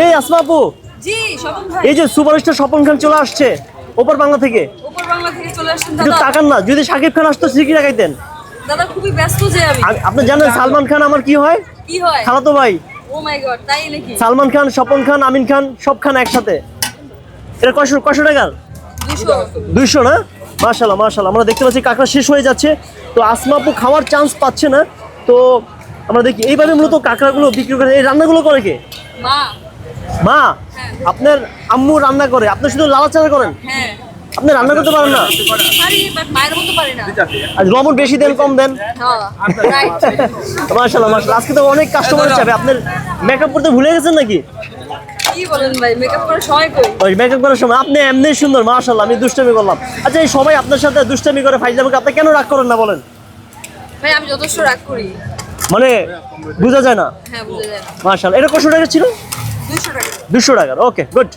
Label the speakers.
Speaker 1: এই আসমা আপু,
Speaker 2: জি স্বপন ভাই,
Speaker 1: এই যে সুপারস্টার স্বপন খান চলে আসছে ওপর বাংলা থেকে,
Speaker 2: উপর বাংলা থেকে চলে আসছেন
Speaker 1: একটু
Speaker 2: দাদা।
Speaker 1: তাকান না, যদি শাকিব খান আসতো সিকি লাগাইতেন।
Speaker 2: দাদা খুবই ব্যস্ত যে আমি।
Speaker 1: আপনি জানেন সালমান খান আমার কি হয়?
Speaker 2: কি হয়?
Speaker 1: খালাতো ভাই।
Speaker 2: ও মাই গড, তাই নাকি?
Speaker 1: সালমান খান, স্বপন খান, আমিন খান, সব খান একসাথে। এটা কয়শো টাকার?
Speaker 2: 200।
Speaker 1: 200 না? মাশাআল্লাহ মাশাআল্লাহ। আমরা দেখতে পাচ্ছি কাঁকড়া শেষ হয়ে যাচ্ছে, তো আসমা আপু খাওয়ার চান্স পাচ্ছে না। তো আমরা দেখি এইভাবে মূলত কাঁকড়াগুলো বিক্রি করে। এই রান্নাগুলো করে কে?
Speaker 2: মা।
Speaker 1: মা?
Speaker 2: হ্যাঁ।
Speaker 1: আপনার আম্মু রান্না করে, আপনি শুধু লাড়াচাড়া করেন?
Speaker 2: হ্যাঁ
Speaker 1: আপনি রান্না করতে পারেন না?
Speaker 2: পারি, বাট মায়ের মতো পারি না।
Speaker 1: আর লবণ বেশি দেন কম দেন?
Speaker 2: হ্যাঁ রাইট।
Speaker 1: মাশাআল্লাহ মাশাআল্লাহ। আজকে তো অনেক কাস্টমার যাবে। আপনার মেকআপ করতে ভুলে গেছেন নাকি?
Speaker 2: কি বলেন ভাই, মেকআপ করে সময় কই?
Speaker 1: ওই মেকআপ করার সময় আপনি এমনি সুন্দর, মাশাআল্লাহ। আমি দুষ্টামি করলাম। আচ্ছা, এই সবাই আপনার সাথে দুষ্টামি করে ফাইজলামি করে, আপনি কেন রাগ করেন না বলেন?
Speaker 2: ভাই আমি যথেষ্ট রাগ করি।
Speaker 1: মানে বোঝা যায় না।
Speaker 2: হ্যাঁ বুঝে যায়।
Speaker 1: মাশাআল্লাহ। এটা কত টাকা ছিল?
Speaker 2: 200 টাকা।
Speaker 1: 200 টাকার। ওকে, গুড।